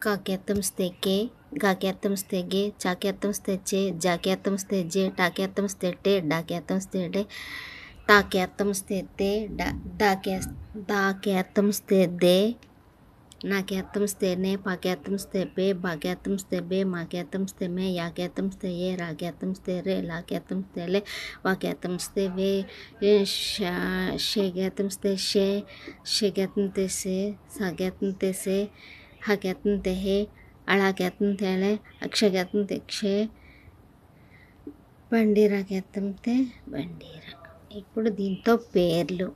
కాకేత్తం స్తెకే గాకేత్తం స్తెగే చాకేత్తం స్తెచ్చే జాకేత్తం స్తెజ్జే టాకేత్తం స్తెట్టే డాకేత్తం స్తెడే తాకేత్తం స్తెత్తే దాకేత్తం స్తెద్దే నాకేత్తం స్తెనే పాకేత్తం స్తెపే బాకేత్తం స్తెబే మాకేత్తం స్తెమే యాకేత్తం స్తెయే రాకేత్తం స్తెరే లాకేత్తం స్తెలే వాకేత్తం స్తెవే షేగేత్తం స్తెషే షేగేత్తం తెసే సాగేత్తం తెసే హకేత్తం తెహే అళాకేత్తం తెలే అక్షగేత్తం తెక్షే బండిరాకేత్తం తే బండిరా. ఇప్పుడు దీంతో పేర్లు.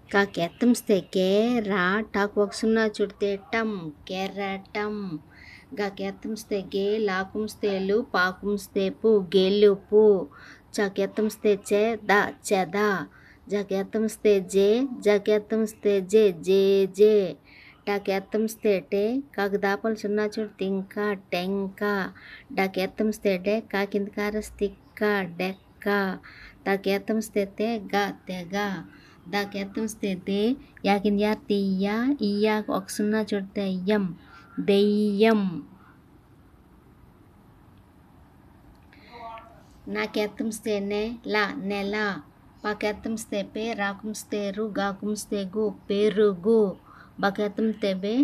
కాకేత్తం స్తెకే రా టాకు ఒక సున్నా చుడితే టమ్ కెరటం. గాకేత్తం స్తెగే లాకుం స్తేలు పాకుం స్తేపు గెలుపు. చాకేత్తం స్తెచ్చే ద చెద. జాకేత్తం స్తెజ్జే జాకేత్తం స్తెజ్జే జేజే. టాకేత్తం స్తెటే కాకుదాపలు సున్నా చుడితే ఇంకా టెంక. డాకేత్తం స్తెడే కాకిందకార స్తిక్క డెక్క. తాకేత్తం స్తెత్తే గ తెగ. దాకేత్తం స్తెద్దే యాకింద యార్ తీయ ఇయ్య ఒక సున్నా చుడితే యం దెయ్యం. నాకేత్తం స్తేనే లా నెల. పాకేత్తం స్తెపే రాకుం స్తేరు గాకుం స్తేగు పెరుగు. బాకేత్తం తెబే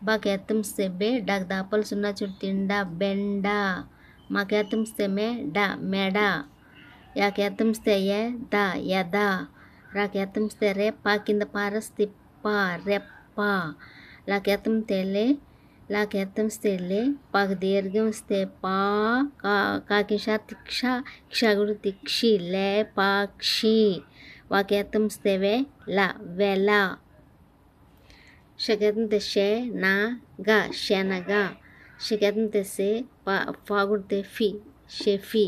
బాకేత్తం స్తెబే డాకుదాపలు సున్నా చుడితిండ బెండ. మాకేత్తం స్తెమే డ మెడ. యాకేత్తం స్తెయే ద ఎద. రాకేత్తం స్తెరే పాకింద పారస్ తిప్ప రెప్ప. లాకేత్తం తెలే లాకేత్తం స్తెలే పాకు దీర్ఘం స్తే పా కాకిషా తిక్ష క్షగుడు తిక్షి లే పాక్షి. వాకేత్తం స్తెవే ల వెల. షకేత్తం తెషే నా గ శనగ. షకేత్తం తెసే ఫాగుడు తెఫి షెఫి.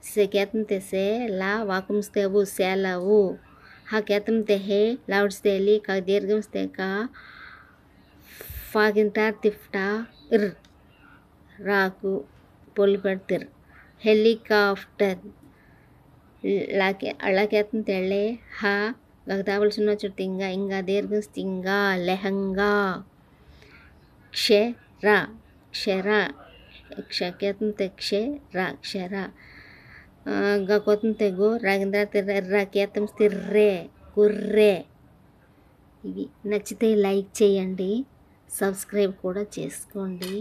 సెకేత్తం తెసే లా వాకుం స్తేవు సెలవు. హకేత్తం తెహే లావుడ్ స్తేలి కాకు దీర్ఘం స్తేక ఫాకింతార్ తిఫ్ట ఇర్ రాకు పొలి పెడతారు. హెలికాప్టర్. లాకేత్తం తెళ్ళే హ గగదాపలు సున్నా చుడితే ఇంకా దీర్ఘం స్తింగా లెహంగా. క్షర క్షర. క్షకేత్తం తెక్షే రా క్షర. గకోత్తం తెగు రాగింద్ర రాకేత్తం స్థిర్రే కుర్రే. ఇవి నచ్చితే లైక్ చేయండి, సబ్స్క్రైబ్ కూడా చేసుకోండి.